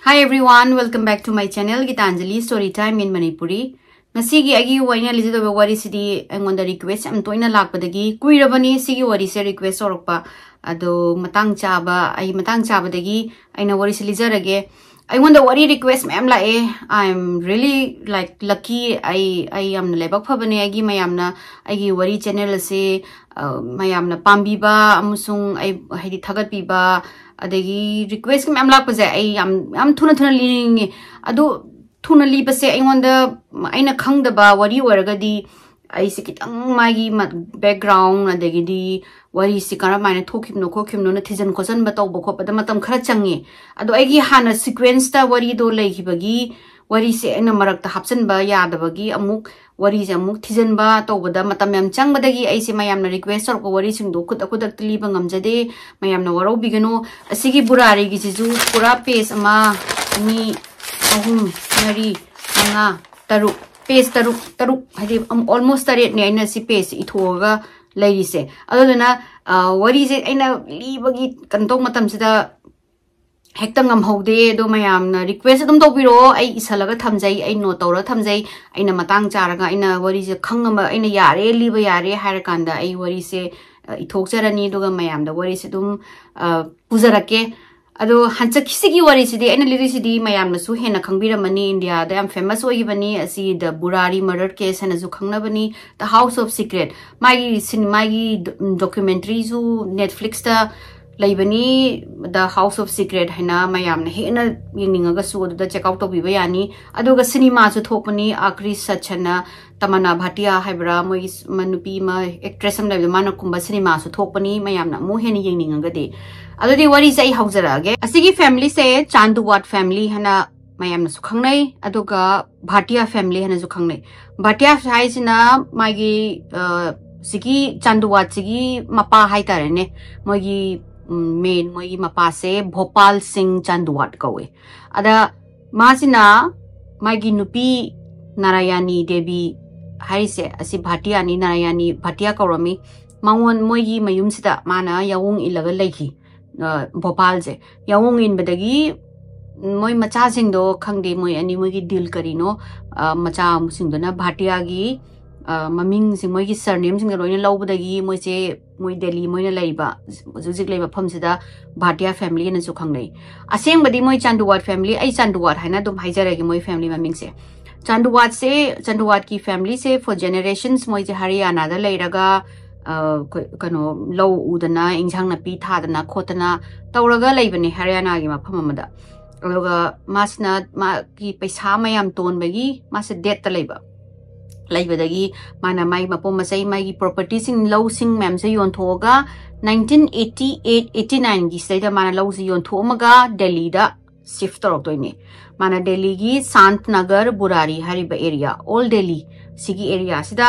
Hi everyone, welcome back to my channel Gitanjali Storytime in Manipuri. Nasigi agi waina lijido be wari sidi angonda request am toina lakpadagi kuirabani sigi wari se request orokpa ado matang chaba dagi aina wari se lijarage angonda wari request ma'am lae. I'm really like lucky. I am lebak phabane agi mayamna agi wari channel se mayamna pambiba amusung ai haidi thagat piba adagi request ki ma'am lakpa ai am thuna lining ado thuna libase aingonda aina khangdaba wari waragadi ai sikitang magi background adagidi wari sikara maina thokimno na thijan khosan ba tawba khopada matam khara changi ado aigi hana sequence ta wari do lekhibagi wari se aina marakta hapsan ba yadabagi amuk wari se amuk thijan ba tawbada matam yam changbadagi ai se mayam na request or ko wari sing do khut liba ngamjade mayam na waro bigano asigi burari gi jisu pura page ama ni ahum mari manga taruk page taruk hadi almost taret ne aina si page ithoga lairi se aduna wari se aina libagi kantong matam sida hekta ngam haude do mayam na request adum tawbiro ai isalaga thamjai ai no tawra thamjai aina matang charaga aina wari se khangama aina yare liba yare harakanda ai wari se ithokjarani doga mayam da wari se dum pujarake ado hancha kisigi wari sidi aina liri sidi mayam na su hena khangbiramani India da am famous oigibani asi the Burari murder case hena zu khangnabani the house of secret magi cinema gi documentary zu Netflix ta laibani the house of secret hena mayam na hena yingninga su da check out to biba yani aduga cinema su thokpani akri sachana tamana bhatia haibra moi manupi ma actress am laibda mana kumba cinema su thokpani mayam na mo hena yingninga de adodi wari sai haujara asigi family se Chanduwat family hana mayam na su khangnai aduga bhatia family hana su khangnai bhatia sai sina magi sigi Chanduwat sigi mapa hai tarene mogi main mogi mapa se Bhopal Singh Chanduwat kawe ada masina magi nupi Narayani Devi hai se asi bhatia ni Narayani bhatia kawrami mangon mogi mayum sida mana yawung ilaga leikhi Bhopal se yawung in badagi moi macha sing do khangde moi ani moi gi deal karino macha sing do na bhatia gi maming sing moi gi surname sing loina lobadagi moi se moi Delhi moi na leiba juzik leiba phamsida bhatia family na su khangnei aseng badi moi Chanduwat family ai Chanduwat haina dum haijara gi moi family maming se Chanduwat ki family se for generations moi je Haryana da leiraga kano low udana injang na pi thadana khotana tawraga leibani Haryana gi mafam amada aluga masna ma ki paisa mayam ton bagi mas debt ta leiba laibadagi mana mai mapo masai mai gi property sing low sing mem se yon thoga 1988-89 gi sida mana low se yon thomaga Delhi da shift torok toine mana Delhi gi Sant Nagar Burari hariba area all Delhi sigi area sida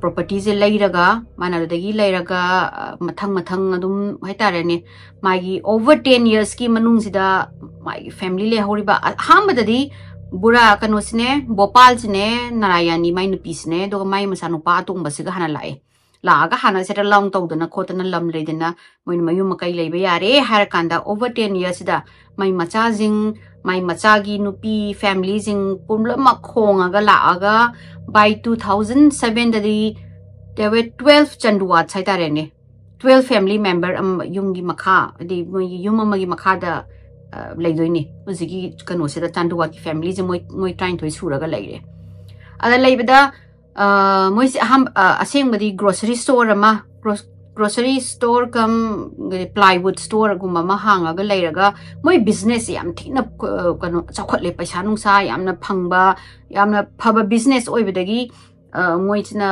properties leiraga mana dagi leiraga mathang adum haitarane magi over 10 years ki manung sida magi family le horiba hambadadi bura kanosne Bhopal sine Narayani mai nupisne do mai masanupa atung basiga hana laaga hana seta long tawdana khotana lam leidena moin mayum makai leiba yare harakanda over 10 years da mai macha jing mai macha gi nupi family jing pumla makhonga ga laaga by 2007 dadi there were 12 Chanduwat saitarene 12 family member yumgi makha di yumamagi makha da leidoini uzigi kano se da Chanduwat ki family je moi trying to suraga leire ada leibada moi aseng badi grocery store ma grocery store kam plywood store gumma ma hanga ga leiraga moi business yam thina kano chakhotle paisa nungsa yamna phangba yamna phaba business oibadagi moi china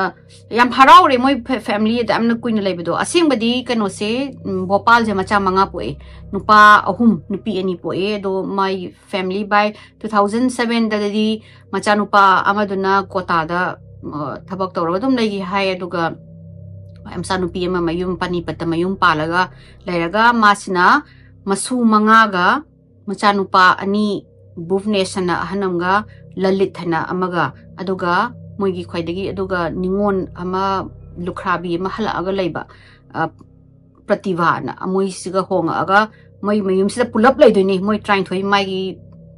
yam haraure moi family da amna kuina leibedo aseng badi kano se Bhopal je macha manga poe nupa ahum nupi ani poe do my family by 2007 dadi macha nupa amaduna kota da thabak tawra dum legi hai aduga am sanupi ama mayum pani pata mayum palaga leiraga masina masu mangaga macha nupa ani Bhuvneshana hanamga Lalit hana amaga aduga moigi khwaidagi aduga ningon ama lukhrabi ama hala aga leiba Prativa na amoi siga honga aga moi mayum sida pulab lai doini moi trying thoi mai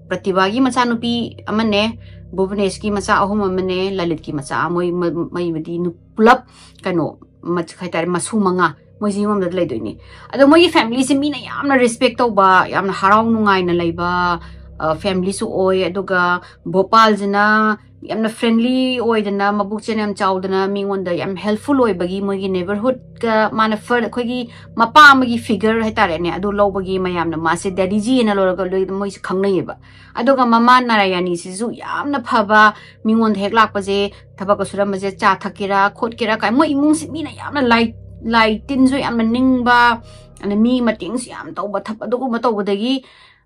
pratibha gi macha nupi amane Bhubanesh ki macha ahum amane Lalit ki macha moi mai madi nu pulab kano mach khaitare masu manga moi ji mom da lai doini ado moi family se mina yamna respect to ba yamna harau nungai na laiba family su oi aduga Bhopal jina yamna friendly oi dana mabuk chen yam chawdana mingon da yam helpful oi bagi moi gi neighborhood ka mana fur khoi gi mapa magi figure haitare ne adu lo bagi mayam na ma se daddy ji na lo ga moi se khangnai ba aduga mama Narayani si su yamna phaba mingon hek lak pa je thabak suram je cha thakira khot kira kai moi imung si mina yamna light tin zo yamna ningba ana mi mating si yam to ba thap adugo ma to bodagi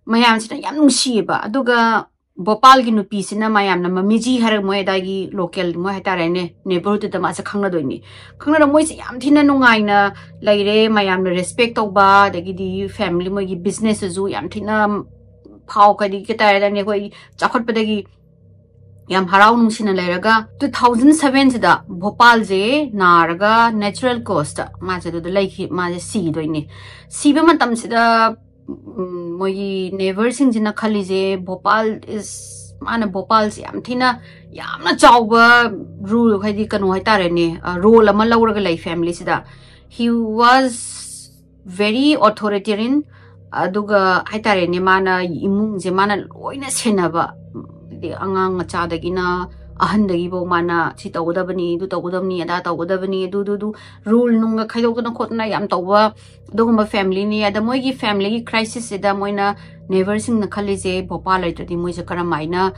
mayam sina yam nungsi ba aduga Bhopal gi nupi sina mayam na mamiji har moi dagi local moi hatare ne neighborhood da ma sa khangna doini khangna moi si yam thina nungai na laire mayam na respect to ba dagi di family moi gi business zu yam thina phau ka di ketare da ne koi chakhot pa dagi yam harau nungsina lairaga 2007 da Bhopal je naraga natural coast ma je do laiki ma je si doini si ba matam sida moi neighbor sing jina khali je Bhopal is mana Bhopal se yam thina yamna chawba rule khaidi kanu haitare ne role ama lauraga lai family sida he was very authoritarian aduga haitare ne mana imung je mana loina senaba angang macha dagina ahan dagi bo mana si tawdabani du tawdabni ada tawdabani du rule nunga khaidokna khotna yam tawba doguma family ni ada moi gi family gi crisis ida moina neighbor sing na khali je Bhopal aitadi moi je karamaina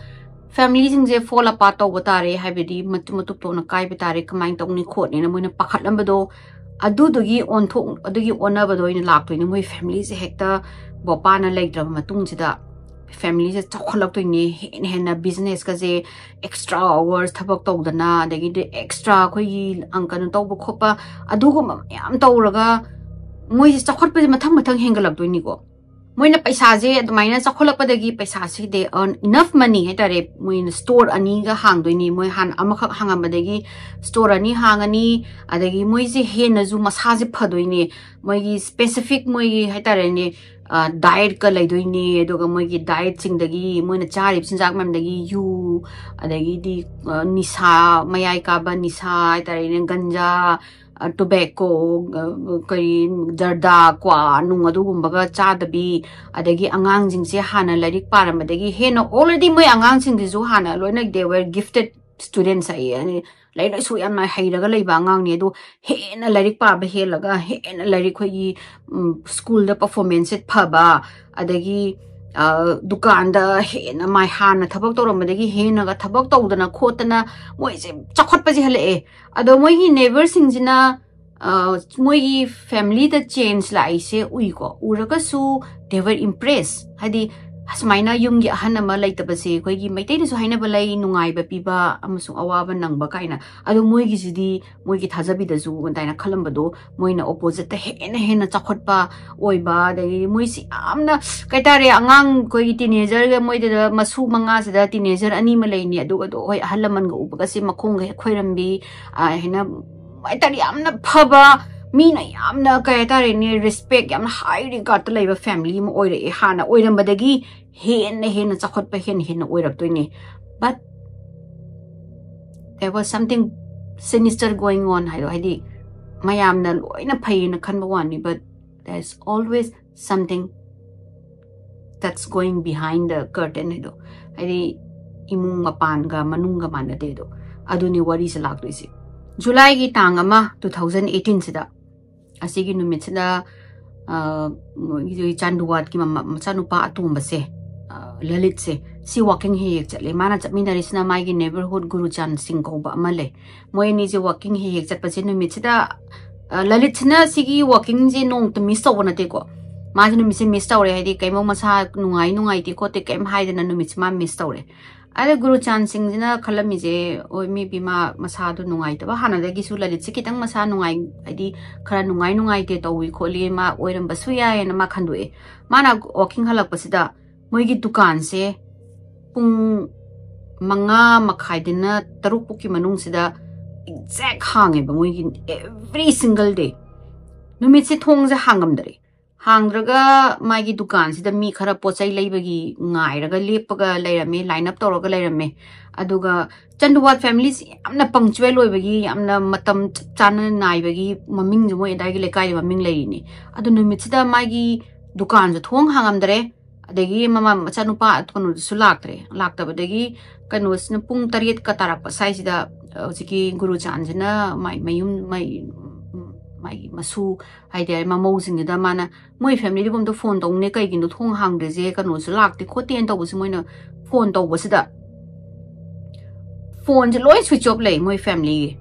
family sing je fall apart to tare habidi matup to na kai bitare kamain tawni khotni na moina pakhatlam bado adu dogi on thok adugi ona bado ina laktoini moi family je hekta Bhopal na laitra matung sida family se chokholak to ni hen business ka je extra hours thabak to dana dagi de extra khoi angkan to bu khopa adugo yam to raga moi se chokhot pe mathang hengalak to ni ko moina paisa je admaina chokholak pa dagi paisa se de earn enough money hetare moina store ani ga hang do ni moi han amakha hangam dagi store ani hangani adagi moi je hen ju masa je phadoi ni moi gi specific moi gi hetare ni diet ka lai doini aduga moi gi diet sing dagi moina chari sinjak mam dagi yu adagi di nisa mayai ka ba nisa hetare ni ganja tobacco kai darda kwa nung adugumba ga chadabi adagi angang jing se hana larik param adagi heno already moi angang sing ju hana loina they were gifted students ai ani laina su yam mai hairaga leiba angang ni du hena larik pa ba helaga hena larik khoi school da performance it phaba adagi dukan da hena mai hana thabak toram adagi hena ga thabak tawdana khotana moi je chakhot pa je hale ado moi hi neighbor sing jina moi hi family da change lai se ui ko uraga su they were impressed hadi hasmaina yung gi ahana ma lai tabase koi gi maitai su haina balai nungai ba piba amasu awa ba nang ba kaina ado moi gi jidi moi gi thajabi da ju daina khalam ba do moina opposite ta hena chakhot pa oi ba dai moi si amna kaitare angang koi teenager ga moi da masu manga sa da teenager ani ma lai ni adu ado hoi ahalaman ga uba ga si makhong ga khoirambi hena maitari amna phaba mina yamna kaitare ni respect yamna high regard to laiba family mo oire hana oiram badagi hen chakhot pa hen oirak toini but there was something sinister going on hadi mayamna loina phai na khanba wani but there's always something that's going behind the curtain hado hadi imung mapan ga manung ga manade do aduni wari se lak toisi July gi tangama 2018 sida asigi numit sida chanduwat ki machanupa atumba se Lalit se si walking he chatle mana chapmina risna mai gi neighborhood Guru Chan Singh ko ba male moi ni je walking he chatpa se numit sida Lalit na sigi walking je nong to miss to na te ko ma je numit se miss to re hadi kaimo masa nungai ti ko te kaim haidena numit ma miss to re ada Guru Chan Singh jina khalami je oi mi bima masa du nungai ta ba hana da gi su Lalit se kitang masa nungai adi khara nungai te to wi kholi ma oiram basu ya na ma khandu e mana walking halak pasida moi gi dukan se pung manga makhai dina taruk puki manung sida exact hange ba moi gi every single day numit se thong je hangam dare Hangdraga magi dukan sida mi khara pochai leibagi ngairaga lepaga leirame line up tawraga leirame aduga Chanduwat families amna punctual oibagi amna matam chana naibagi maming jumo edagi lekai maming leini adu numitida magi dukan ju thong hangamdre adagi mama machanupa kono su laktabadagi kanusna pung tariet ka tarakpa saisida jiki guru chanjina mayum mai masu haide mamau singida mana moi family bom to phone tong ne kai gindu thong hang de je kanu su lak ti khoten to busi moina phone to busida phone je loi switch off lei moi family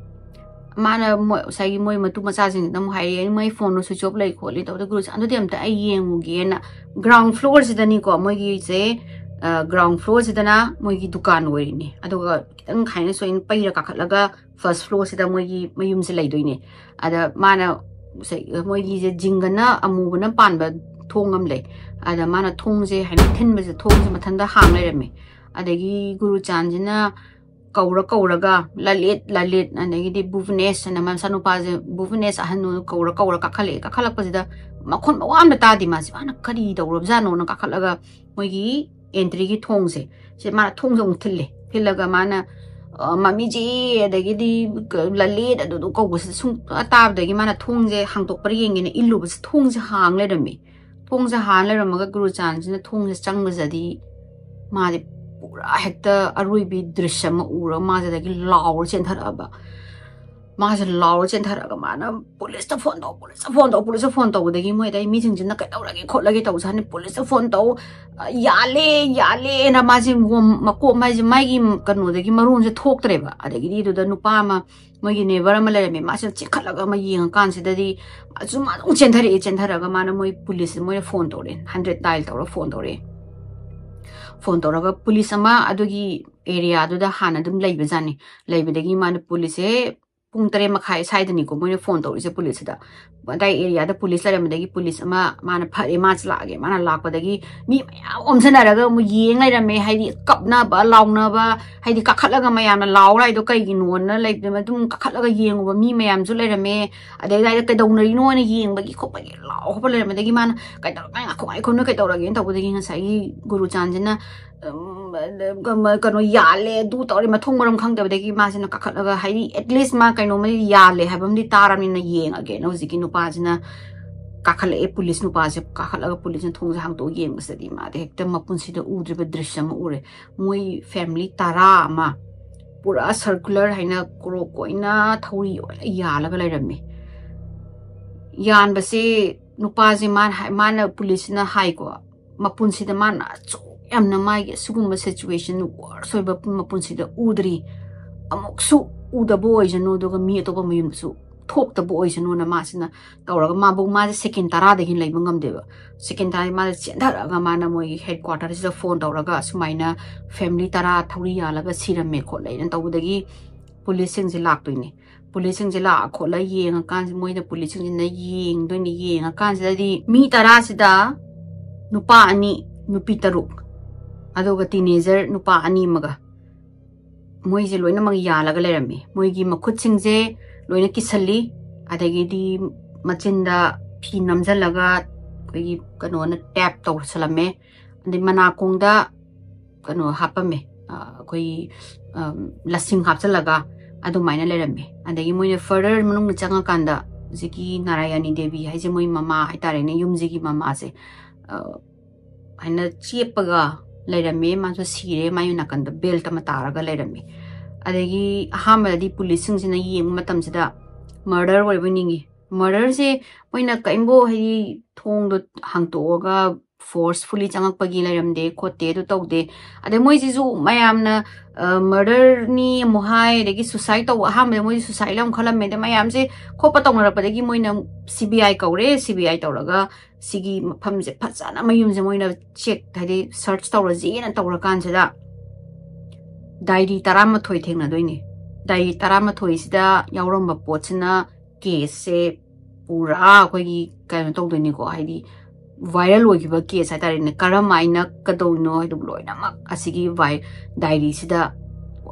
mana sai moi matu macha sing dam hai mai phone no switch off lei kholi to de guru andu dem ta ai yengu ge na ground floor sida ni ko moi gi je ground floor sida na moi gi dukan wori ni aduga kitang khaina so in paira ka khatlaga first floor sida moi gi mayum se lei doine ada mana sai moi gi je jingana amugana panba thongam le ada mana thong je haina thin ba je thong je mathanda hang le reme adagi guru chanjina kauraga lalit adagi di buvnes na man sanu pa je buvnes ahanu kaura ka khalak pa jida makhon bawam da ta di ma ana kari dawrob jano na ka khalaga moi gi entry gi thong se mana thong jong thillaga mana mami ji adagi di lalit adu ko bus sung atab dagi mana thong je hangtok par yeng ne illu bus thong je hang le rami thong je hang le ramaga guru chan jina thong je chang ba jadi ma de pura hekta arui bi drishya ma ura ma dagi law chen thara ga mana police ta phone to dagi moi dai mi jing jin na kai taurage khotlage taw san police ta phone to yale na ma ji mako ma ji mai gi kanu dagi marun je thok tre ba adagi di da nupa ma moi gi never ma le me ma se chikhalaga ma yeng kan se dadi azu ma chen thara ga mana moi police moi phone to re 100 dial to phone to re phone to raga police ama adugi area adu da hana dum leiba jani leibadagi mana police pung tare makhai side ni ko moi phone to ise police da badai area da police la ramdagi police ama mana phare ma chla ge mana lakpadagi mi maya omsana raga mu yeng lai rame haidi kapna ba launa ba haidi kakhalaga mayam na law lai do kai gi non na lai ma dum kakhalaga yeng ba mi mayam ju lai rame adai dai ka dong nai no na yeng ba gi khop ba gi law khop lai rame dagi mana kai da kai khop ai khon kai tawra ge ta budagi ngasai guru chanjina kano yale du tawri ma thong maram khang da dagi ma sina kakhalaga haidi at least ma kai no ma yale habam di taram ni yeng again no ziki no pa jina kakhale police no pa je kakhalaga police thong ja hang to yeng sadi ma de hekta ma punsi da udriba drishya ma ure moi family tara ma pura circular haina kro koina thauri yalaga lai ramme yan base no pa je man police na hai ko ma punsi da man yamna mai sugumba situation worse ba mapunsi da udri amok su uda boy jano doga mi to ba mayum su thok ta boy jano na masina tawra ma bu ma second tara da hin leibang ngam deba second tara ma chendara ga mana moi headquarters da phone tawra ga sumaina family tara thuri ya laga sirame kho lein tawdagi police sing ji lak toini police sing ji la kho la yeng kan moi da police sing na yeng doini yeng kan di mi tara sida nupa ani nupi taruk adoga teenager nupa ani maga moi je loina mag yalaga lerame moi gi makhut sing je loina kisali adagi di machinda phi namjalaga koi kano na tap to salame andi mana kongda kano hapame koi lasing hapsalaga adu maina lerame adagi moi further manung changa kanda jiki narayani devi haije moi mama haitare ne yum jiki mama se aina chepaga leirame maso sire mayu nakanda belt ama taraga leirame adagi ahamadi police sina yeng matam sida murder waibuningi murder se moina kaimbo hai thong do hangtoga forcefully changak pagi leiramde khote do tawde ade moi ji ju mayamna murder ni mohai degi suicide to ahamde moi suicide lam khalam me de mayam se khopa tongna padagi moina CBI kaure CBI tawraga sigi famje phachana mayum je moina check thadi search tawra ji na tawra kan sida diary tarama thoi thengna doini diary tarama thoi sida yawramba pochna case se pura koi kan tawdoni ko haidi viral hogiba case atare ne karamaina kadowno haidu loina mak asigi vai diary sida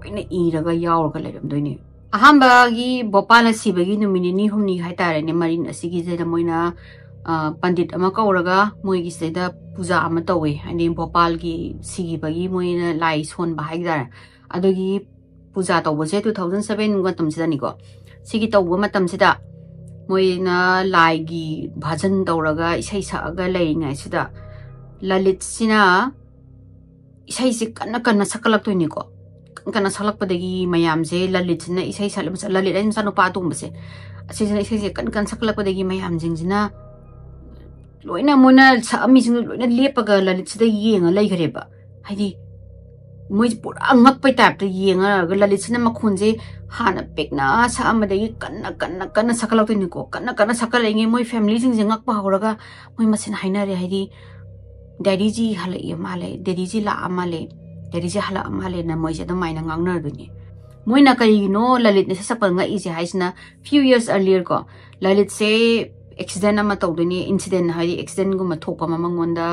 oina iraga yawraga leram doini ahamba gi bopala sibagi numini ni humni haitare ne marin asigi je da moina पंडित अमा कौरगा मोइगी सेदा पूजा अमा तौवे हाइदि भोपाल की सिगिबगी Moina लाई सोन बाहाइदार अदोगी पूजा तौबसे 2007 मतमसिदानिको सिगी तौबो मतमसिदा Moina लाइगी भजन तौरगा इसै सगा लेरिङाइसिदा ललित सिना इसै से कन्ना कन्ना सकलक्तोइनिको कन्ना सकलक्पदगी मयामसे ललित सिना इसै सलम ललित आइन सनुपा तुंबसे असिजना इसै से कन कन सकलक्पदगी मयाम जिंजिना लोइना मोना सामिसिङ लोइना लेपगा ललित सिदा येंगा लैखरेबा हाइदि मोइ पुरा ngakpai type ta yenga Lalit सिना मखुनजे हाना पेकना सामदगी कन्ना कन्ना कन्ना सकलक्तोइनिको कन्ना कन्ना सकलैङे मोइ फैमिली सिङ जे ngakpa हौरगा मोइ मसिन हाइनारे हाइदि डैडी जी हले माले डैडी जी ला माले डैडी जी हला माले ना मोइ से माइना ngangnर दुनि मोइना करिनो ललित ने सपल nga इजे हाइसना few years earlier को ललित से एक्सीडेंट अमा तौदुनि इंसिडेंट हाइदि एक्सीडेंट गुमा थोपा मंगोंदा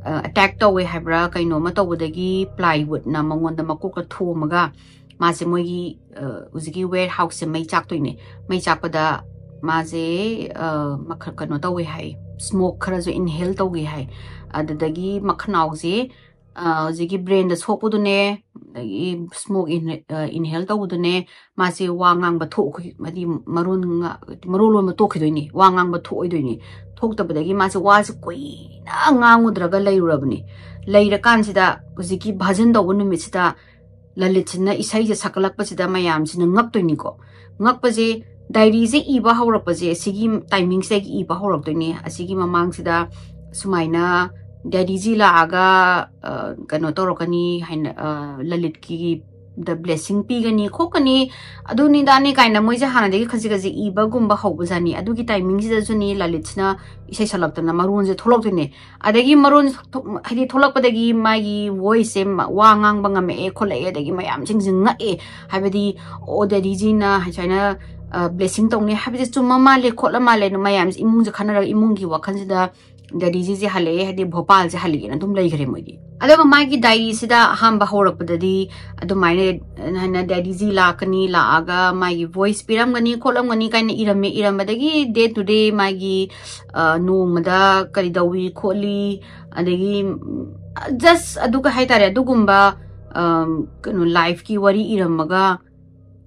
अटैक तौवे हाइब्रा कइनो मा तौबदगी प्लाईवुड ना मंगोंदा मकोक थोमगा मासे मोइगी उजिगी वेयर हाउस से मै चाक्तोइने मै चाकपदा मासे मखर कनो तौवे हाइ स्मोक खरा जो इनहेल तौगे हाइ अददगी मखनाउजे जिगी ब्रेन द सोपुदुने दगी स्मोक इनहेल तौबुदुने मासे वांगांग बथो मदि मरोलो म तोखिदोइनी वांगांग बथो ओइदोइनी थोक्तबदगी मासे वासे कोइना ngangudraga leiurabni leirakansida जिगी भजन तौबु नुमिसिदा ललितसिना इसै जे सकलक्पसिदा मयामसिना ngaktoiniko ngakpaje डायरी से इबा हौरपजे सिगी टाइमिंग से इबा हौरक्तोइनी असिगी ममांगसिदा सुमाइना डैडी जी लागा कनो तोरकनी हाइन ललित की द ब्लेसिंग पीगनी खोकनी अदुनि दानी काइना मोइजे हानादेगी खजि खजि इबा गुम्बा हौबजानी अदुगी टाइमिंग सिदा जुनी ललितना इसै सलक्तना मरुन जे थोलक्तोइने अदगी मरुन हाइदि थोलक्पदगी मागी वॉइस से वा ngang bangame e खोले अदगी मयाम जिंजिंगा ए हाइबदी ओ डैडी जी ना हाइना ब्लेसिंग तौने हाबिजे चुम्मा माले खोला माले न मयाम इमुंग जे खनरा इमुंग की वखनसिदा डैडी जी हले हाइदि भोपाल जे हले न तुम लैखरे मोइदी अदगा मागी डायरी सिदा हांबा हौरपददी अदु माइने हना डैडी जी लाकनी लागा मागी वॉइस पिरमगनी खोलमगनी काइने इरमे इरमबदगी डे टू डे मागी नोंगमदा करि दौवी खोली अदगी जस्ट अदुगा हाइतारे अदुगुम्बा कनो लाइफ की वरी इरमगा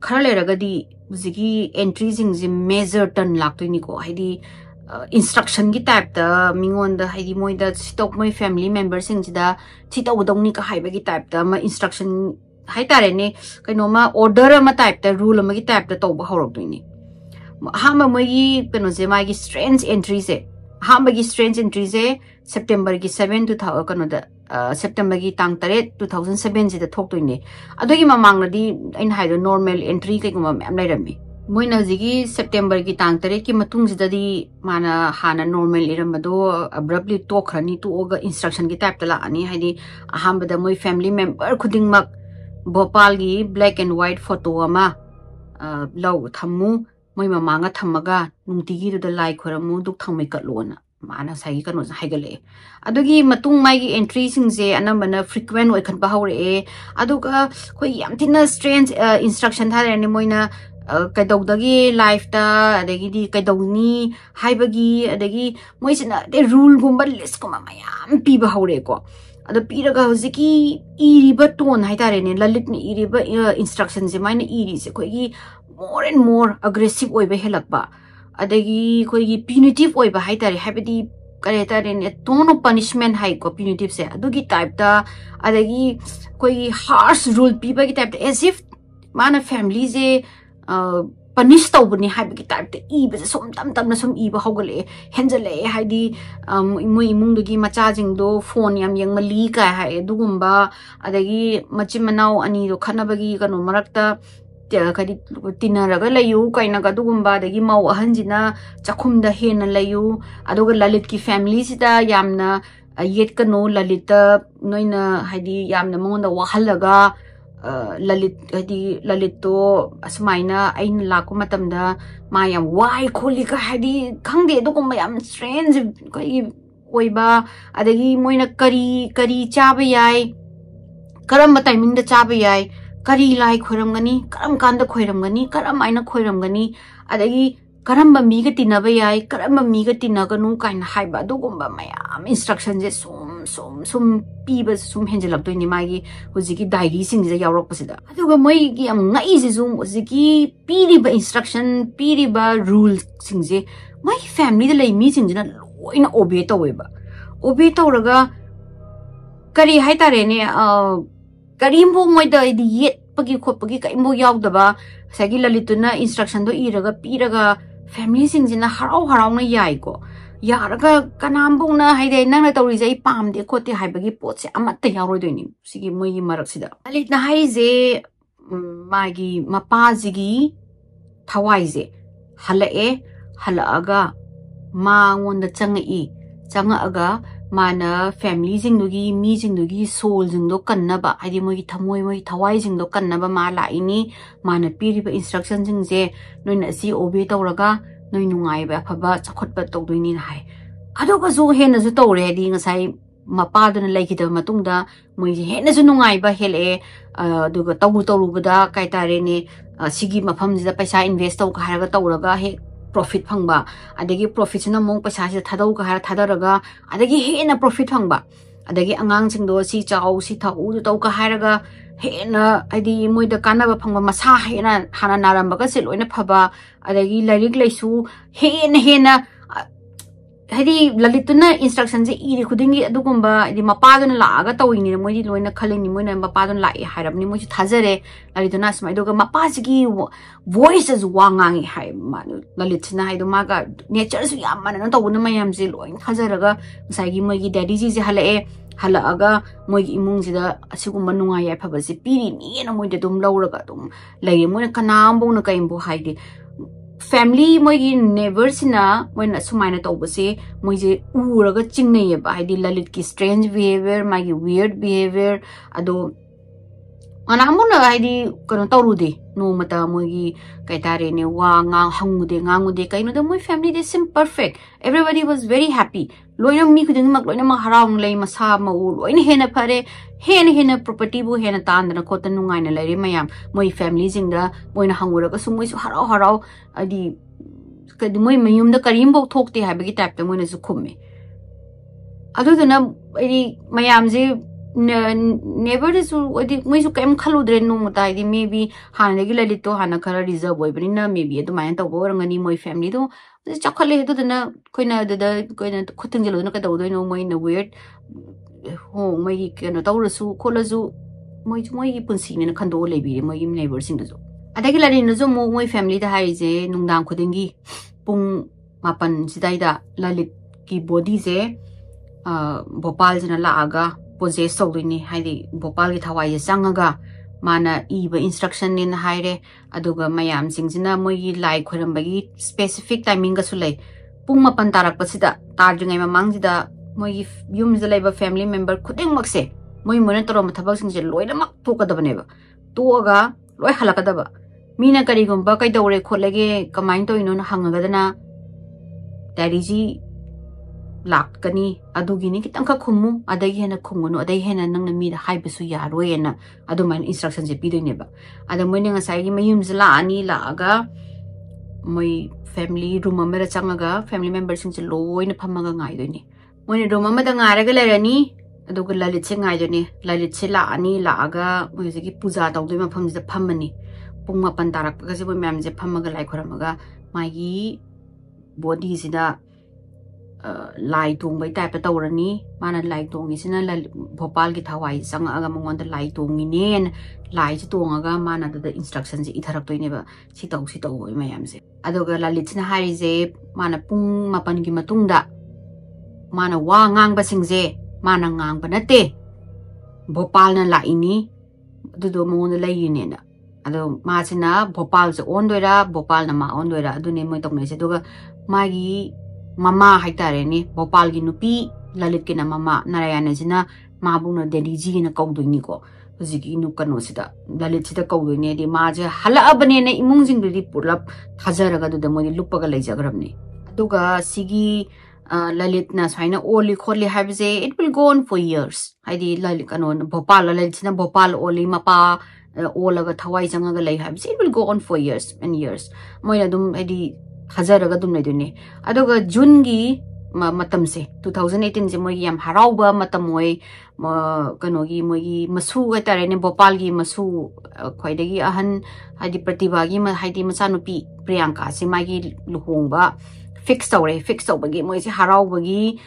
खरा लेरगदी जिगी एंट्री जिंग मेजर टर्न लाक्तोइनिको हाइदि इंस्ट्रक्शन की टाइप दा मिंगोन दा हाइदि मोइदा सिटोक मोइ फैमिली मेंबर सिंग जिदा सिटौदौनी का हाइबगी टाइप दा म इंस्ट्रक्शन हाइतारे ने कइनोमा ऑर्डर अमा टाइप दा रूल अमा की टाइप दा तौबा हौरक्तोइनि हामा मोइगी कनो जे मागी स्ट्रेंज एंट्री से हामबगी स्ट्रेंज एंट्री से सेप्टेम्बर की 7 2000 कनो दा सेप्टेम्बर की तांग 3 2007 से दा थोक्तोइने अदोगी ममांगनदी इन हाइदो नॉर्मल एंट्री कइगुमा मैम लाइरमी मोइना जिगी सेप्टेम्बर की तांग 3 की मतुंग जिददी माना हाना नॉर्मल इरमदो अब्रप्टली तोखरनी तोगा इंस्ट्रक्शन की टाइप तला आनी हाइदि अहामबदा मोइ फैमिली मेंबर खुदिंगमक भोपाल की ब्लैक एंड व्हाइट फोटो अमा लौ थम्मु मोइ ममांगा थम्मगा नुंतिगी दुदा लाइ खोरमु दुक थंमै कलोना माना सागी कनो हाइगले अदुगी मतुंग मागी एंट्री सिंगजे अनंबना फ्रीक्वेंट ओइखनबा हौरे अदुगा खोइ याम थिना स्ट्रेंज इंस्ट्रक्शन थारेने मोइना कैदौदगी लाइफ ता अदगी कैदौनी हाइबगी अदगी मोइसिना दे रूल गुम्बा लिस्ट गुम्बा मयाम पीबा हौरे को अद पीरगा हुजिकी इरिबा टोन हाइतारेने ललितनि इरिबा इंस्ट्रक्शन जे माइना इरि से खोइगी मोर एंड मोर अग्रेसिव ओइबा हेलकबा अदगी खोइगी प्यूनिटिव ओइबा हाइतारे हाइबदी करेतारेने टोन ऑफ पनिशमेंट हाइ को प्यूनिटिव से अदुगी टाइप ता अदगी खोइगी हार्श रूल पीबा की टाइप एज इफ माना फैमिली जे पनिश तौबनी हाइबगी टाइप ते इबसे सोम तम तमना सोम इबा हौगले हेंजले हाइदि मोइ इमुंगदगी मचाजिंगदो फोन याम यंगमली का हाइ दुगुम्बा अदगी मचिम मनाव अनि दो खनबगी कनो मरक्ता कदी तिनरगा लयु काइनागा दुगुम्बा अदगी मौ अहंजिना चखुमदा हेन लयु अदुगा ललित की फैमिली सिदा यामना येत कनो ललित नोइना हाइदि यामना मंगोंदा वहलगा ललित हदी ललित तो असमाइना आइन लाको मतमदा मा याम वाई खोली का हदी खंगदे दुगुम्बा याम स्ट्रेंज कोई ओइबा अदगी मोइना करी चाबा याय करम टाइमिंग दा चाबा याय करी लाई खोरमगनी करम कांदा खोरमगनी करम आइना खोरमगनी अदगी karamba miga tinaba yai karamba miga tinaganu kaina haiba adugumba mayam instruction je sum piba sum henjelak doini magi hujiki diary sing je yawrok pasida aduga moi gi am ngai je zum hujiki piriba instruction piriba rule sing je my family de lei mi sing jina loina obey taweba obey tawraga kari haitare ne kari mo moi da di yet pagi khopagi kai mo yawdaba sagi lalituna instruction do iraga piraga family sing jina harau na yai ko yaraga kanambong na haide nang na tawri jai pam de khote haibagi potse amatta yawroi doini sigi moi gi marak sida alit na haize magi mapazigi thawai je halae halaaga mangonda changai mana family jingdugi mi jingdugi soul jingdo kannaba haidi moi thamoi moi thawai jingdo kannaba ma la ini mana piriba instruction jingje noina si obey tawraga noi nungai ba phaba chakhotba tawdoini hai adoga zo hena zu tawre di ngasai mapa duna leikhidaba matungda moi hena zu nungai ba hele aduga tawru bada kai tare ne sigi mafam jida paisa invest taw ka haraga tawraga he profit phangba adagi profit sina mong paisa si thadau ka hara thadaraga adagi hena profit phangba adagi angang singdo si chaw si thau du taw ka haraga hena adi moida kanaba phangba masa hena hana naramba ka se loina phaba adagi lyric laisu hena hadi lalituna instruction je iri khudingi adugumba di mapaduna laaga tawini moidi loina khalini moina mapaduna lai hairabni moji thajare lalituna smai doga mapasigi voice as wangangi hai manu lalitna haido maga nature su yamana tawuna mayam je loin thajaraga saigi mogi daddy ji halae halaga mogi imung jida asigumba nunga yai phabasi piri ni na moida dum lauraga dum lai moina kanambo na kaimbo haide family moigi neighbors na moina sumaina tawbase moije uraga chingnei ba haidi lalit ki strange behavior magi weird behavior ado anamuna haidi kono tawrude no mata moigi kaitare ne wa ngangude kaino da moi family they seem perfect everybody was very happy loina mi khuding mak loina ma harawng lei masa ma u loina hena phare hena property bu hena tandana khota nungai na lei mayam moi family jingda moina hanguraga sumoi su harau adi kadi moi mayum da karim bok thokte habagi type ta moina su khumme adu duna adi mayam je never su adi moi su kem khaludre no muta adi maybe hana gi lali to hana khara reserve boy brinna maybe adu mayan to gorangani moi family do chakhale hedu dana koina da koina khuting jelo na ka dawdoi no moi na weird ho moi keno tawrasu kholasu moi gi punsi ne khando lebi moi gi neighbor sing da adagi lari no zo moi family da hai je nungdang khudingi pung mapan sidai da lalit ki body je bhopal jina laaga possess tawdini haidi bhopal gi thawai je changaga mana iba instruction nin haire aduga mayam singjina moi gi lai khorambagi specific timing ga sulai pung mapan tarak pasida tarjungai mamang jida moi gi yum je laiba family member khuding makse moi mona toro mathabak singje loina mak thokadabane ba toga loi halakadaba mina kari gumba kai dawre kholage kamain to ino na hangagadana daddy ji lakani adugini kitang ka khumu adagi hena khungunu adai hena nang na mi da hai besu yaroi na adu man instruction je pidoi ne ba ada moi nga sai gi mayum zla ani la aga moi family room amera changaga family members sing je loi na phamaga ngai doi ni moi room amada ngaraga lerani aduga lalit se ngai doi ni lalit se la ani la aga moi je gi puja tawdoi ma pham je phamani pung mapan tarak ka se moi mam je phamaga lai khoramaga magi body sida lai tong bai type tawrani mana lai tong isina bhopal gi thawai sanga aga mongon da lai tong inen lai chi tong aga mana da instructions itharak toine ba si taw mayam se adoga lalit na hari je mana pung mapan gi matung da mana wa ngang ba sing je mana ngang ba nate bhopal na la ini du mongon lai ine na ado ma china bhopal se on doira bhopal na ma on doira adu ne moi tok nei se doga magi mama haitare ni bhopal gi nupi lalit ke na mama narayana jina mabung na daddy ji na kaudoi ni ko hujiki nu kano sida lalit sida kaudoi ne di ma je hala abane ne imung jing di pulab thajaraga du da moi lupaga leijagram ni aduga sigi lalit na saina oli kholi have je it will go on for years haidi lalit kano bhopal lalit sina bhopal oli mapa olaga thawai janga ga lai have it will go on for years and years moi na dum haidi थाजरगा दुम लेदुने अदुगा जून गी मतम से 2018 से मोई याम हराउबा मतम मोई कनोगी मोई मसु गतारेने भोपाल गी मसु खैदगी अहन हाइदि प्रतिभा गी हाइदि मचानुपी प्रियंका से मागी लुहोंगबा फिक्स तौबगी मोई से हराउबगी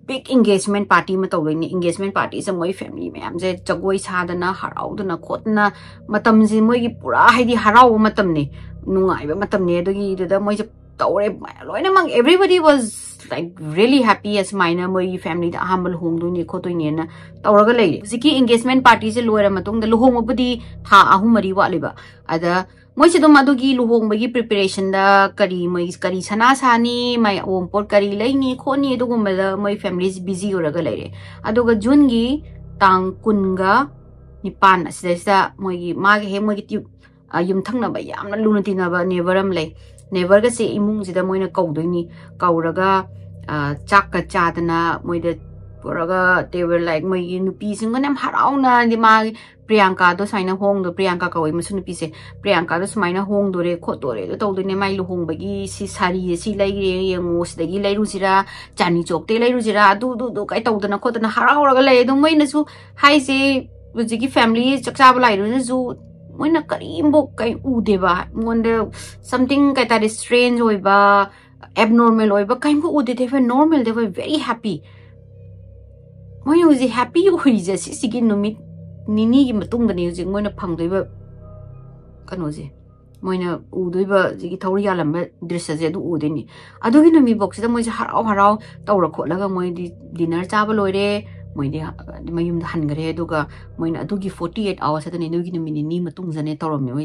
बिग एंगेजमेंट पार्टी में तौदोइने एंगेजमेंट पार्टी से मोई फैमिली मैम से जगोई सादना हराउदना खोतना मतम से मोई पूरा हाइदि हराउ मतम ने नुंगाइबा मतम ने दोगी दुदा मोई से तौरे लोइना मंग everybody was like really happy as माइना मोई family दा अहमल होंगदोइने खोतोइने ना तौरगा लेरे जिकी engagement party से लोरा मतोंग दा लुहोंगबुदी था अहुम मरी वालेबा अदा मोई से दम अदुगी लुहोंगबगी preparation दा करी मोई करी सना सानी माय ओमपोट करी लेनी खोनी दुगुमदा मोई family busy होरगा लेरे अदुगा जून गी तांग कुनगा निपान असिदा मोई मागे हे मोई युमथंगनबा यामना लुना तिनबा नेवरम ले नेवर का से इमुंग जिदा मोइना कौदोइनी कौरगा चाक चादना मोइदा पुरगा देवर लाइक मोइ नुपी सिंग नेम हराउना दिमा प्रियंका दो साइना होंग दो प्रियंका कवै मसु नुपी से प्रियंका दो सुमाइना होंग दोरे खोतोरे दो तौदोइने माइ लुहोंग बगी सी सारी से लैगे यंगो सिदगी लैरुजिरा चानी चोकते लैरुजिरा दु काइ तौदना खोतना हराउरगा लै दो मोइनासु हाइसे बुजिगी फैमिली चकचाब लाइरुजु मोइना करीमबो कई उदेबा मोंदे समथिंग कतारे strange होइबा abnormal होइबा कईबो Ude they normal they very happy मोइ उजी हैप्पी होइजे सिगी नुमित निनी गी मतुंग दने उजी मोइना फंगदोइबा कनोजे मोइना उदोइबा जिगी थौरी यालंबा दृश्य जे दु उदेनी अदुगी नुमि बॉक्स दा मोइ हराव हराव तौरा खोलगा मोइ डिनर चाबा लोइरे मोइदे मयुम दा हनगरे दुगा मोइना अदुगी 48 आवर्स दने नुगी नुमिनि नि मतुंग जने तौरमे मोइ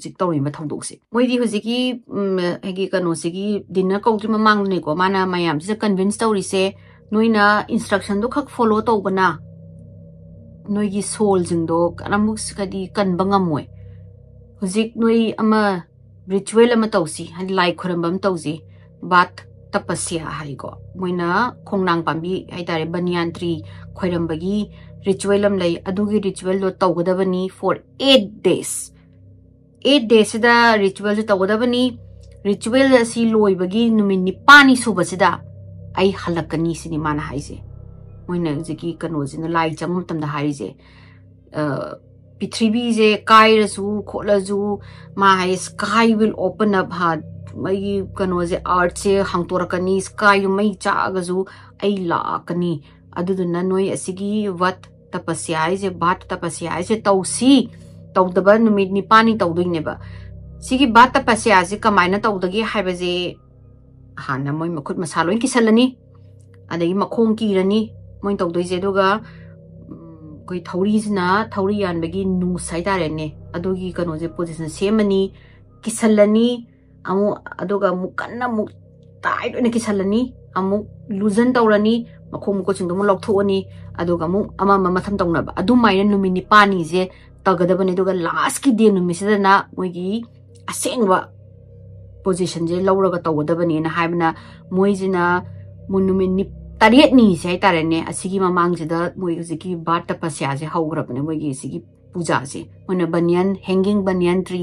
जिक तौरिबा थौदोकसे मोइदि हुजिकी हेगी कनोसिगी डिनर कौद्रि ममांग ने को माना मयाम से कन्विंस तौरिसे नोइना इंस्ट्रक्शन दो खक फॉलो तौबना नोइगी सोल जिंगदो कनमुक्स कदी कनबंगमोय हुजिक नोइ अमा रिचुअल अमा तौसी हन लाइक खरंबम तौजी बात तपस्या हाइगो मोइना खोंगनांग पांबी हाइतारे बनियान ट्री खोइरंबगी रिचुअल अम लई अदुगी रिचुअल दो तौगदबनी फॉर 8 days 8 days दा रिचुअल तौगदबनी रिचुअल असी लोइबगी नुमिन निपानी सुबसिदा आई हलकनी सिनी माना हाइजे मोइना जिकी कनोजिना लाई चंगम तमदा हाइजे पृथ्वी जे काइरसु खोलजु मा high sky will open up हा मई कनोजे आर्ट से हांगतोरकनी स्काई मई चागजु आई लाकनी अदुदुना नोई असिगी वत तपस्या जे बात तपस्या जे तौसी तौदबा नुमित निपानी तौदुइनेबा सिगी बात तपस्या जे कमाइना तौदगी हाइबजे हाना मोइ मखुत मसा लोइन किसलनी अदगी मखोंग कीरनी मोइ तौदोइजे दुगा कोई थौरीजना थौरी यानबगी नु साइदारेने अदुगी कनोजे पोजिशन सेमनी किसलनी अमु अदुगा मुकन्ना मु ताइ दोने किसलनी अमु लुजन तौरनी मखोंग को चिंदो मु लौथोनी अदुगा मु अमा मथम तौनबा अदुमाइना नुमिनि पानी जे तगदबने दुगा लास्ट की दे नुमिसिदना मोइगी असेंगवा पोजिशन जे लौरगा तौगदबनी ना हाइबना मोइजिना मुनुमिनि तारेटनी से तारेने असिगी ममांगजिदा मोइ हुजिकी बाट तपस्या जे हौग्रबने मोइगी सिगी पूजा से मोइना banyan hanging banyan tree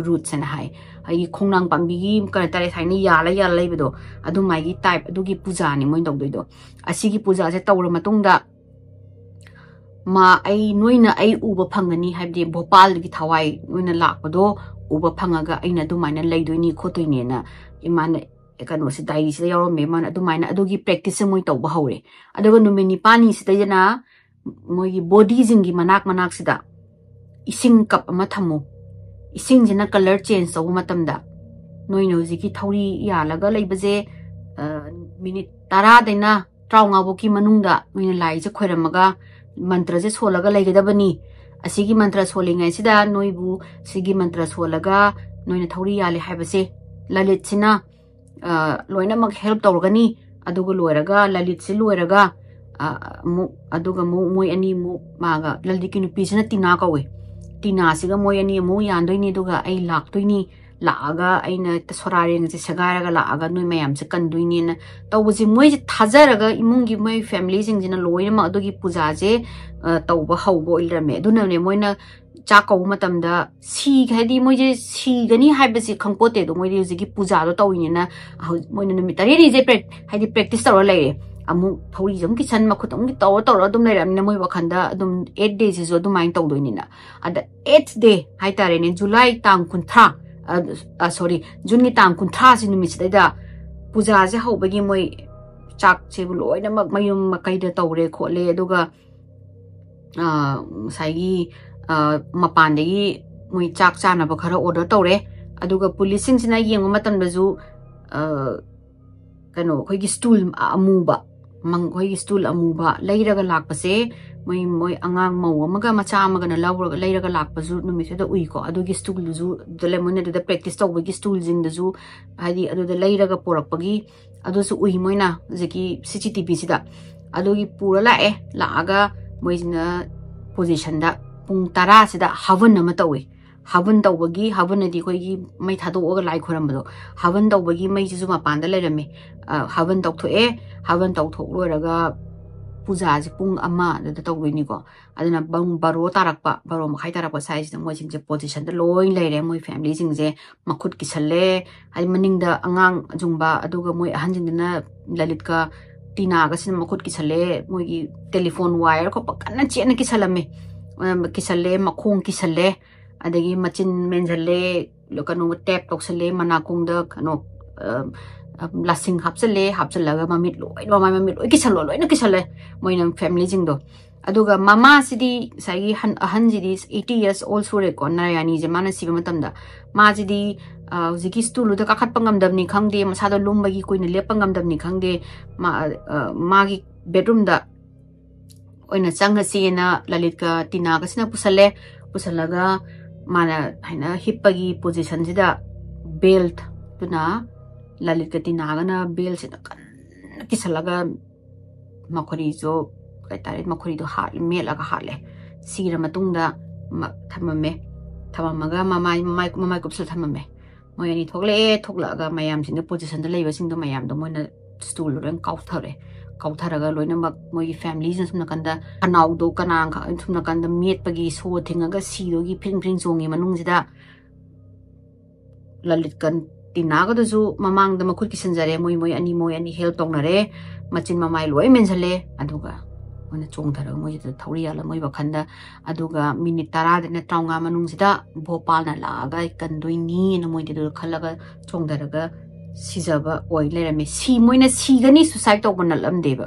roots and हाई आई खोंगनांग पांबिगी कन तारे साइनी याला याला लेबदो अदु माइगी टाइप अदुगी पूजा नि मोइ तौदोइदो असिगी पूजा से तौर मतुंगदा मा आई नोइना आई उबा फंगनी हाइबदे भोपाल गी थवाई नोइना लाकबदो उबा फंगागा अइना दुमाइना लेइदोइनी खोतोइनेना इमान कनो से डायरी से यारोमे मान अदुमाइना अदुगी प्रैक्टिस मोइ तौबा हौरे अदुगा नुमिनि पानी सिदैना मोइगी बॉडी जिंगी मनाक मनाक सिदा इसिंग कप अमा थमो इसिंग जिना कलर चेंज तौबा मतमदा नोइना हुजिकी थौरी यालगा लेबजे मिनिट 10 दैना 30 बोकी मनुंगदा नोइना लाइजे खोइरमगा मंत्र जे सोलगा लेगदबनी असिगी मंत्र सोलिंगाइ सिदा नोइबु सिगी मंत्र सोलगा नोइना थौरी याले हाइबसे ललित सिना लोइनमक हेल्प तौरगनी अदुगा लोइरगा ललित से लोइरगा अदुगा मोइ अनि मागा ललित नुपीसना टिना कवे टिना सिगा मोइ अनि मु यानदोइनी दुगा आई लाक्तोइनी लागा आइना सोरारेंग से सगारगा लागा नोइ मयाम से कंदोइनी न तौबसे मोइ जे थाजरगा इमुंगी मोइ फैमिली सिंग जिना लोइनमा अदुगी पूजा जे तौबा हौबो इलरमे दुनने मोइना ꯆꯥꯛ ꯀꯧꯕ ꯃꯇꯝꯗ ꯍꯥꯏꯗꯤ ꯃꯣꯏꯁꯦ ꯁꯤꯒꯅꯤ ꯍꯥꯏꯕꯁꯤ ꯈꯪꯄꯣꯠꯇꯦꯗꯣ ꯃꯣꯏꯗꯤ ꯍꯧꯖꯤꯛꯀꯤ ꯄꯨꯖꯥꯗꯣ ꯇꯧꯔꯤꯅꯤꯅ ꯃꯣꯏꯅ ꯅꯨꯃꯤꯠ 9ꯅꯤꯁꯦ ꯍꯥꯏꯗꯤ ꯄ꯭ꯔꯦꯛꯇꯤꯁ ꯇꯧꯔ ꯂꯩꯔꯦ ꯑꯃꯨꯛ ꯊꯧꯔꯤꯁꯦ ꯑꯃꯨꯛ ꯀꯤꯁꯟ ꯃꯈꯨꯠ ꯑꯃꯨꯛ ꯇꯧꯔ ꯑꯗꯨꯝ ꯂꯩꯔꯕꯅꯤꯅ ꯃꯣꯏ ꯋꯥꯈꯟꯗ ꯑꯗꯨꯝ 8 daysꯤꯁꯨ ꯑꯗꯨꯃꯥꯏꯅ ꯇꯧꯗꯣꯏꯅꯤꯅ ꯑꯗ 8th day ꯍꯥꯏꯇꯥꯔꯦꯅꯦ ꯖꯨꯂꯥꯏ ꯇꯥꯡ 30 ꯁꯣꯔꯤ ꯖꯨꯟꯒꯤ ꯇꯥꯡ 30ꯁꯤ ꯅꯨꯃꯤꯠꯁꯤꯗꯩꯗ ꯄꯨꯖꯥꯁꯦ ꯍꯧꯕꯒꯤ ꯃꯣꯏ ꯆꯥꯛꯁꯦꯕꯨ ꯂꯣꯏꯅꯃꯛ ꯃꯌꯨꯝ ꯃꯀꯩꯗ ꯇꯧꯔꯦ ꯈꯣꯠꯂꯦ ꯑꯗꯨꯒ ꯉꯁꯥꯏꯒꯤ ꯃꯄꯥꯟꯗꯒꯤ ꯃꯣꯏ ꯆꯥꯛ ꯆꯥꯅꯕ ꯈꯔ ꯑꯣꯔꯗꯔ ꯇꯧꯔꯦ ꯑꯗꯨꯒ ꯄꯨꯂꯤꯁꯁꯤꯡꯁꯤꯅ ꯌꯦꯡꯕ ꯃꯇꯝꯗꯁꯨ ꯀꯩꯅꯣ ꯑꯩꯈꯣꯏꯒꯤ ꯁ꯭ꯇꯨꯜ ꯑꯃꯨꯕ ꯑꯩꯈꯣꯏꯒꯤ ꯁ꯭ꯇꯨꯜ ꯑꯃꯨꯕ ꯂꯩꯔꯒ ꯂꯥꯛꯄꯁꯦ ꯃꯣꯏ ꯑꯉꯥꯡ ꯃꯧ ꯑꯃꯒ ꯃꯆꯥ ꯑꯃꯒꯅ ꯂꯩꯔꯒ ꯂꯥꯛꯄꯁꯨ ꯅꯨꯃꯤꯠꯁꯤꯗ ꯎꯏꯀꯣ ꯑꯗꯨꯒꯤ ꯁ꯭ꯇꯨꯜꯗꯨꯁꯨ ꯃꯣꯏꯅ ꯑꯗꯨꯗ ꯄ꯭ꯔꯦꯛꯇꯤꯁ ꯇꯧꯕꯒꯤ ꯁ꯭ꯇꯨꯜꯁꯤꯡꯗꯨꯁꯨ ꯍꯥꯏꯗꯤ ꯑꯗꯨꯗ ꯂꯩꯔꯒ ꯄꯣꯔꯛꯄꯒꯤ ꯑꯗꯨꯁꯨ ꯎꯏ ꯃꯣꯏꯅ ꯍꯧꯖꯤꯛꯀꯤ CCTVꯁꯤꯗ ꯑꯗꯨꯒꯤ ꯄꯨꯔ ꯂꯥꯛꯑꯒ ꯃꯣꯏꯁꯤꯅ ꯄꯣꯖꯤꯁꯟꯗ ꯄꯨꯡ 10ꯁꯤꯗ ꯍꯕꯟ ꯑꯃ ꯇꯧꯏ ꯍꯕꯟ ꯇꯧꯕꯒꯤ ꯍꯕꯟꯗꯤ ꯑꯩꯈꯣꯏꯒꯤ ꯃꯩ ꯊꯥꯗꯣꯛꯑꯒ ꯂꯥꯏ ꯈꯣꯏꯔꯝꯕꯗꯣ ꯍꯕꯟ ꯇꯧꯕꯒꯤ ꯃꯩꯁꯤꯁꯨ ꯃꯄꯥꯟꯗ ꯂꯩꯔꯝꯃꯦ ꯍꯕꯟ ꯇꯧꯊꯣꯛꯑꯦ ꯍꯕꯟ ꯇꯧꯊꯣꯛ ꯂꯣꯏꯔꯒ ꯄꯨꯖꯥꯁꯦ ꯄꯨꯡ 1 ꯑꯗꯨꯗ ꯇꯧꯗꯣꯏꯅꯤꯀꯣ ꯑꯗꯨꯅ ꯕꯥꯔꯣ ꯇꯥꯔꯛꯄ ꯕꯥꯔꯣ ꯃꯈꯥꯏ ꯇꯥꯔꯛꯄ ꯁꯥꯏꯁꯤꯗ ꯃꯣꯏꯁꯤꯡꯁꯦ ꯄꯣꯖꯤꯁꯟꯗ ꯂꯣꯏ ꯂꯩꯔꯦ ꯃꯣꯏ ꯐꯦꯃꯤꯂꯤꯁꯤꯡꯁꯦ ꯃꯈꯨꯠ ꯀꯤꯁꯜꯂꯦ ꯍꯥꯏꯗꯤ ꯃꯅꯤꯡꯗ ꯑꯉꯥꯡ ꯑꯖꯨꯡꯕ ꯑꯗꯨꯒ ꯃꯣꯏ ꯑꯍꯟꯁꯤꯡꯗꯨꯅ ꯂꯂꯤꯠꯀ ꯇꯤꯅꯥꯒꯁꯤꯅ ꯃꯈꯨꯠ ꯀꯤꯁꯜꯂꯦ ꯃꯣꯏꯒꯤ ꯇꯦꯂꯤꯐꯣꯟ ꯋꯥꯌꯔ ꯈꯣꯠꯄ ꯀꯟꯅ ꯆꯦꯠꯅ ꯀꯤꯁꯜꯂꯝꯃꯦ ꯀꯤꯁꯜꯂꯦ ꯃꯈꯣꯡ ꯀꯤꯁꯜꯂꯦ ꯑꯗꯒꯤ ꯃꯆꯤꯟ ꯃꯦꯟꯁꯤꯜꯂꯦ ꯀꯩꯅꯣ ꯇꯦꯞ ꯇꯧꯁꯜꯂꯦ ꯃꯅꯥꯀꯣꯡꯗ ꯀꯩꯅꯣ ꯂꯥꯁꯤꯡ ꯍꯥꯞꯆꯜꯂꯒ ꯃꯃꯤꯠ ꯂꯣꯏ ꯀꯤꯁꯜꯂꯣ ꯂꯣꯏꯅ ꯀꯤꯁꯜꯂꯦ ꯃꯣꯏꯅ ꯐꯦꯃꯤꯂꯤꯁꯤꯡꯗꯣ ꯑꯗꯨꯒ ꯃꯃꯥꯁꯤꯗꯤ ꯉꯁꯥꯏꯒꯤ ꯑꯍꯟꯁꯤꯗꯤ 80 years old ꯁꯨꯔꯦꯀꯣ ꯅꯥꯔꯌꯥꯅꯤꯁꯦ ꯃꯥꯅ ꯁꯤꯕ ꯃꯇꯝꯗ ꯃꯥꯁꯤꯗꯤ ꯍꯧꯖꯤꯛꯀꯤ ꯁ꯭ꯇꯨꯜꯗꯨꯗ ꯀꯥꯈꯠꯄ ꯉꯝꯗꯕꯅꯤ ꯈꯪꯗꯦ ꯃꯁꯥꯗꯣ ꯂꯨꯝꯕꯒꯤ ꯀꯨꯏꯅ ꯂꯦꯞꯄ ꯉꯝꯗꯕꯅꯤ ꯈꯪꯗꯦ ꯃꯥꯒꯤ ꯕꯦꯗꯔꯨꯝꯗ ꯑꯣꯏꯅ ꯆꯪꯉꯁꯦꯅ ꯂꯂꯤꯠꯀ ꯇꯤꯅꯥꯒꯁꯤꯅ ꯄꯨꯁꯜꯂꯒ ꯃꯥꯅ ꯍꯥꯏꯅ ꯍꯤꯞꯄꯒꯤ ꯄꯣꯖꯤꯁꯟꯁꯤꯗ ꯕꯦꯜꯠꯇꯨꯅ ꯂꯂꯤꯠꯀ ꯇꯤꯅꯥꯒꯅ ꯕꯦꯜꯁꯤꯗ ꯀꯟꯅ ꯀꯤꯁꯜꯂꯒ ꯃꯈꯣꯔꯤꯁꯨ ꯀꯩꯇꯥꯔꯦ ꯃꯈꯣꯔꯤꯗꯣ ꯃꯦꯠꯂꯒ ꯍꯥꯠꯂꯦ ꯁꯤꯔ ꯃꯇꯨꯡꯗ ꯊꯝꯃꯝꯃꯒ ꯃꯃꯥꯏ ꯀꯨꯞꯁꯜ ꯊꯝꯃꯝꯃꯦ ꯃꯣꯏ ꯑꯅꯤ ꯊꯣꯛꯂꯛꯑꯒ ꯃꯌꯥꯝꯁꯤꯡꯗ ꯄꯣꯖꯤꯁꯟꯗ ꯂꯩꯕꯁꯤꯡꯗꯣ ꯃꯌꯥꯝꯗꯣ ꯃꯣꯏꯅ ꯁ꯭ꯇꯨꯜꯗꯣ ꯂꯣꯏꯅ ꯀꯥꯎꯊꯔꯒ ꯂꯣꯏꯅꯃꯛ ꯃꯣꯏꯒꯤ ꯐꯦꯃꯤꯂꯤꯁꯤꯅ ꯁꯨꯝ ꯅꯥꯀꯟꯗ ꯈꯅꯥꯎꯗꯣ ꯁꯨꯝ ꯅꯥꯀꯟꯗ ꯃꯦꯠꯄꯒꯤ ꯁꯣ ꯊꯤꯡꯉꯒ ꯁꯤꯗꯣꯒꯤ ꯐ꯭ꯔꯤꯡ ꯆꯣꯡꯉꯤ ꯃꯅꯨꯡꯁꯤꯗ ꯂꯂꯤꯠꯀ ꯇꯤꯅꯥꯒꯗꯨꯁꯨ ꯃꯃꯥꯡꯗ ꯃꯈꯨꯠ ꯀꯤꯁꯟꯖꯔꯦ ꯃꯣꯏ ꯑꯅꯤ ꯍꯦꯜꯞ ꯇꯧꯅꯔꯦ ꯃꯆꯤꯟ ꯃꯃꯥꯏ ꯂꯣꯏ ꯃꯦꯟꯁꯤꯜꯂꯦ ꯑꯗꯨꯒ ꯃꯣꯏꯅ ꯆꯣꯡꯊꯔꯒ ꯃꯣꯏꯁꯤꯗ ꯊꯧꯔꯤ ꯌꯥꯜꯂ ꯃꯣꯏ ꯋꯥꯈꯟꯗ ꯑꯗꯨꯒ ꯃꯤꯅꯤꯠ 10ꯗꯩꯅ 35 ꯃꯅꯨꯡꯁꯤꯗ ꯚꯣꯄꯥꯜꯅ ꯂꯥꯛꯑꯒ ꯀꯟꯗꯣꯏꯅꯤꯅ ꯃꯣꯏꯗꯤ ꯑꯗꯨꯗ ꯈꯜꯂꯒ ꯆꯣꯡꯊꯔꯒ ꯁꯤꯖꯕ ꯑꯣꯏ ꯂꯩꯔꯝꯃꯦ ꯃꯣꯏꯅ ꯁꯤꯒꯅꯤ ꯁꯨꯁꯥꯏꯠ ꯇꯧꯕ ꯅꯠꯂꯝꯗꯦꯕ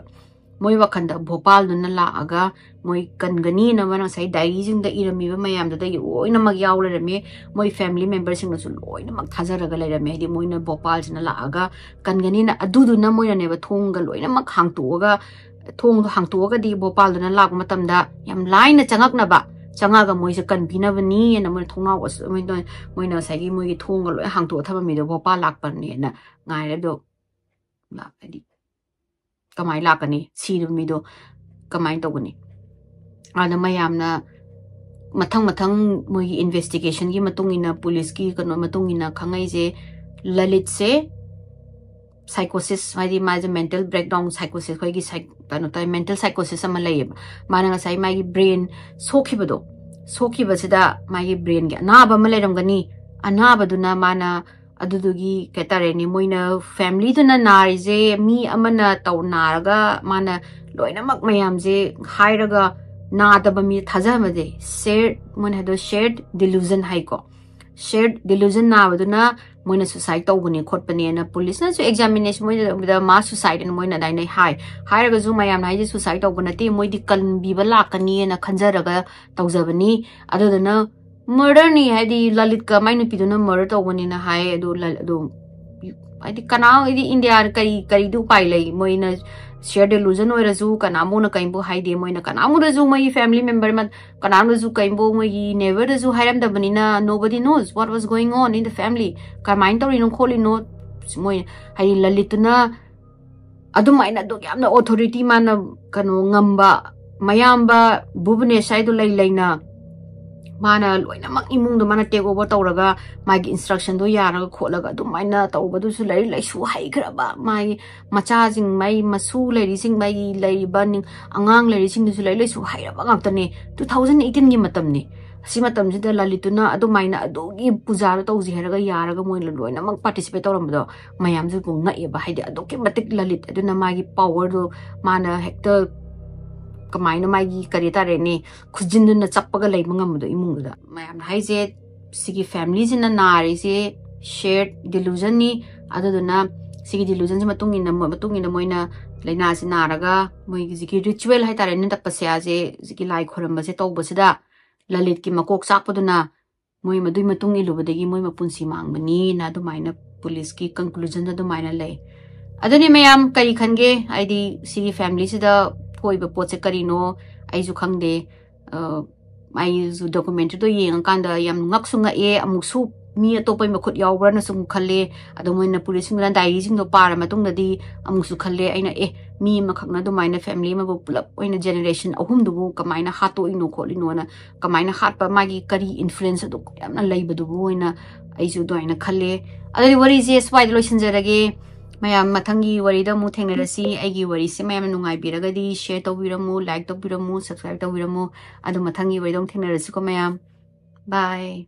ꯃꯣꯏ ꯋꯥꯈꯟꯗ ꯚꯣꯄꯥꯜꯗꯨꯅ ꯂꯥꯛꯑꯒ ꯃꯣꯏ ꯀꯟꯒꯅꯤꯅ ꯉꯁꯥꯏ ꯗꯥꯏꯔꯤꯁꯤꯡꯗ ꯏꯔꯝꯃꯤꯕ ꯃꯌꯥꯝꯗꯨꯗ ꯂꯣꯏꯅꯃꯛ ꯌꯥꯎ ꯂꯩꯔꯝꯃꯦ ꯃꯣꯏ ꯐꯦꯃꯤꯂꯤ ꯃꯦꯝꯕꯔꯁꯤꯡꯅꯁꯨ ꯂꯣꯏꯅꯃꯛ ꯊꯥꯖꯔꯒ ꯂꯩꯔꯝꯃꯦ ꯍꯥꯏꯗꯤ ꯃꯣꯏꯅ ꯚꯣꯄꯥꯜꯁꯤꯅ ꯂꯥꯛꯑꯒ ꯀꯟꯒꯅꯤꯅ ꯑꯗꯨꯗꯨꯅ ꯃꯣꯏꯅꯅꯦꯕ ꯊꯣꯡꯒ ꯂꯣꯏꯅꯃꯛ ꯊꯣꯡꯗꯣ ꯍꯥꯡꯇꯣꯛꯑꯒꯗꯤ ꯚꯣꯄꯥꯜꯗꯨꯅ ꯂꯥꯛꯄ ꯃꯇꯝꯗ ꯌꯥꯝ ꯂꯥꯏꯅ ꯆꯪꯉꯒ ꯃꯣꯏꯁꯦ ꯀꯟꯕꯤꯅꯕꯅꯤꯅ ꯃꯣꯏꯅ ꯊꯣꯡꯅꯥꯎ ꯃꯣꯏꯅ ꯉꯁꯥꯏꯒꯤ ꯃꯣꯏꯒꯤ ꯊꯣꯡꯒ ꯂꯣꯏ ꯍꯥꯡꯇꯣꯛꯑ ꯊꯝꯃꯝꯃꯤꯗꯣ ꯚꯣꯄꯥꯜ ꯂꯥꯛꯄꯅꯦꯅ ꯉꯥꯏꯔꯦ ꯑꯗꯣ ꯍꯥꯏꯗꯤ ꯀꯃꯥꯏꯅ ꯂꯥꯛꯀꯅꯤ ꯁꯤꯔꯕ ꯃꯤꯗꯣ ꯀꯃꯥꯏꯅ ꯇꯧꯒꯅꯤ ꯑꯗ ꯃꯌꯥꯝꯅ ꯃꯊꯪ ꯃꯣꯏꯒꯤ ꯏꯟꯚꯦꯁꯇꯤꯒꯦꯁꯟꯒꯤ ꯃꯇꯨꯡ ꯏꯟꯅ ꯄꯨꯂꯤꯁꯀꯤ ꯀꯩꯅꯣ ꯃꯇꯨꯡ ꯏꯟꯅ ꯈꯪꯉꯛꯏꯁꯦ ꯂꯂꯤꯠꯁꯦ ꯁꯥꯏꯀꯣꯁꯤꯁ ꯍꯥꯏꯗꯤ ꯃꯥꯁꯦ ꯃꯦꯟꯇꯦꯜ ꯕ꯭ꯔꯦꯛꯗꯥꯎꯟ ꯁꯥꯏꯀꯣꯁꯤꯁ ꯑꯩꯈꯣꯏꯒꯤ ꯀꯩꯅꯣ ꯇꯧꯋꯦ ꯃꯦꯟꯇꯦꯜ ꯁꯥꯏꯀꯣꯁꯤꯁ ꯑꯃ ꯂꯩꯌꯦꯕ ꯃꯥꯅ ꯉꯁꯥꯏ ꯃꯥꯒꯤ ꯕ꯭ꯔꯦꯟ ꯁꯣꯛꯈꯤꯕꯁꯤꯗ ꯃꯥꯒꯤ ꯕ꯭ꯔꯦꯟꯒꯤ ꯑꯅꯥꯕ ꯑꯃ ꯂꯩꯔꯝꯒꯅꯤ ꯑꯅꯥꯕꯗꯨꯅ ꯃꯥꯅ ꯑꯗꯨꯗꯨꯒꯤ ꯀꯩ ꯍꯥꯏꯇꯥꯔꯦꯅꯦ ꯃꯣꯏꯅ ꯐꯦꯃꯤꯂꯤꯗꯨꯅ ꯅꯥꯔꯤꯁꯦ ꯃꯤ ꯑꯃꯅ ꯅꯥꯔꯒ ꯃꯥꯅ ꯂꯣꯏꯅꯃꯛ ꯃꯌꯥꯝꯁꯦ ꯍꯥꯏꯔꯒ ꯅꯥꯗꯕ ꯃꯤ ꯊꯥꯖꯍꯟꯕꯁꯦ ꯃꯣꯏꯅ ꯍꯥꯏꯗꯣ ꯁꯦꯌꯔড ꯗꯤꯂꯨꯖꯟ ꯍꯥꯏꯀꯣ ꯁꯦꯌꯔড ꯗꯤꯂꯨꯖꯟ ꯅꯥꯕꯗꯨꯅ ꯃꯣꯏꯅ ꯁꯨꯁꯥꯏड ꯇꯧꯕꯅꯦ ꯈꯣꯠꯄꯅꯦꯅ ꯄꯨꯂꯤꯁꯅꯁꯨ ꯑꯦꯛꯖꯥꯃꯤꯅꯦꯁꯟ ꯃꯣꯏꯗ ꯃꯥ ꯁꯨꯁꯥꯏꯗꯅ ꯃꯣꯏꯅ ꯑꯗꯥꯏꯅ ꯍꯥꯏꯔꯒꯁꯨ ꯃꯌꯥꯝꯅ ꯍꯥꯏꯁꯦ ꯁꯨꯁꯥꯏड ꯇꯧꯕ ꯅꯠꯇꯦ ꯃꯣꯏꯗꯤ ꯀꯟꯕꯤꯕ ꯂꯥꯛꯀꯅꯤꯅ ꯈꯟꯖꯔꯒ ꯇꯧꯖꯕꯅꯤ ꯑꯗꯨꯗꯨꯅ ꯃꯔꯗꯔꯅꯤ ꯍꯥꯏꯗꯤ ꯂꯂꯤꯠꯀ ꯃꯥꯏ ꯅꯨꯄꯤꯗꯨꯅ ꯃꯔꯗꯔ ꯇꯧꯕꯅꯤꯅ ꯍꯥꯏ ꯑꯗꯣ ꯍꯥꯏꯗꯤ ꯍꯥꯏꯗꯤ ꯏꯟꯗꯤꯌꯥꯗ ꯀꯔꯤꯗꯤ ꯎꯄꯥꯏ ꯂꯩ ꯃꯣꯏꯅ ꯁꯦꯌꯔ ꯗꯤꯂꯨꯖꯟ ꯑꯣꯏꯔꯁꯨ ꯀꯅꯥꯃꯨꯅ ꯀꯩꯝꯕꯨ ꯍꯥꯏꯗꯦ ꯃꯣꯏꯅ ꯀꯅꯥꯃꯨꯗꯁꯨ ꯃꯣꯏꯒꯤ ꯐꯦꯃꯤꯂꯤ ꯃꯦꯝꯕꯔ ꯀꯅꯥꯃꯨꯗꯁꯨ ꯀꯩꯝꯕꯨ ꯃꯣꯏꯒꯤ ꯅꯦꯕꯔꯗꯁꯨ ꯍꯥꯏꯔꯝꯗꯕꯅꯤꯅ ꯅꯣꯕꯗꯤ ꯅꯣꯁ ꯋꯥꯠ ꯋꯥꯁ ꯒꯣꯏꯡ ꯑꯣꯟ ꯏꯟ ꯗ ꯐꯦꯃꯤꯂꯤ ꯀꯃꯥꯏꯅ ꯇꯧꯔꯤꯅꯣ ꯈꯣꯠꯂꯤꯅꯣ ꯃꯣꯏ ꯍꯥꯏꯗꯤ ꯂꯂꯤꯠꯇꯨꯅ ꯑꯗꯨꯃꯥꯏꯅ ꯑꯗꯨ ꯌꯥꯝꯅ ꯑꯣꯊꯣꯔꯤꯇꯤ ꯃꯥꯅ ꯀꯩꯅꯣ ꯉꯝꯕ ꯃꯌꯥꯝꯕ ꯚꯨꯕꯅꯦꯁ ꯍꯥꯏꯗꯣ ꯂꯩꯅ ꯃꯥꯅ ꯂꯣꯏꯅꯃꯛ ꯏꯃꯨꯡꯗꯣ ꯃꯥꯅ ꯇꯦꯛ ꯑꯣꯚꯔ ꯇꯧꯔꯒ ꯃꯥꯒꯤ ꯏꯟꯁꯇ꯭ꯔꯛꯁꯟꯗꯣ ꯌꯥꯔꯒ ꯈꯣꯠꯂꯒ ꯑꯗꯨꯃꯥꯏꯅ ꯇꯧꯕꯗꯨꯁꯨ ꯂꯥꯏꯔꯤꯛ ꯂꯥꯏꯁꯨ ꯍꯩꯈ꯭ꯔꯕ ꯃꯥꯒꯤ ꯃꯆꯥꯁꯤꯡ ꯃꯥꯒꯤ ꯃꯁꯨ ꯂꯩꯔꯤꯁꯤꯡ ꯃꯥꯒꯤ ꯂꯩꯔꯤꯕ ꯑꯉꯥꯡ ꯂꯩꯔꯤꯁꯤꯡꯗꯨꯁꯨ ꯂꯥꯏꯔꯤꯛ ꯂꯥꯏꯁꯨ ꯍꯩꯔꯕ ꯉꯥꯛꯇꯅꯦ 2018ꯒꯤ ꯃꯇꯝꯅꯤ sima tamjida lalituna adu maina adugi pujaro tawji heraga yaraga moina loina mak participate tawramdo mayam ju gunga e ba haide aduki matik lalit aduna magi power do mana hector kamaina magi karita rene khujinduna chappaga leibanga mudo imungda mayam haije sigi family jina nari se shared delusion ni aduna sigi delusion matungina moina laina se naraga moi gi ritual hai tare ni tapasya je sigi lai khoramba se tawbasida lalit ki makok sakpaduna moi madui matung ilubadagi moi mapunsi mangbani na dumaina police ki conclusion da dumaina lay adani mayam kari khange aidi sigi family sida koiba potse karino aisu khangde ai zu documentary do yeng kanda yam ngaksunga e amuksu mi atopai makhut yawbra na sum khalle adu moina police ngran diary sing do para matung da di amuksu khalle aina e mi makhakna do maina family ma pulap oina generation ahum du kamaina hato ino kholino na kamaina hatpa magi kari influence do yamna leiba du oina aisu do aina khalle adari wari je swai lotion jarage mayam mathangi wari da mu thengnarasi aigi wari se mayam nungai biragadi share tawbiramu like tawbiramu subscribe tawbiramu adu mathangi wari dong thengnarasi ko mayam bye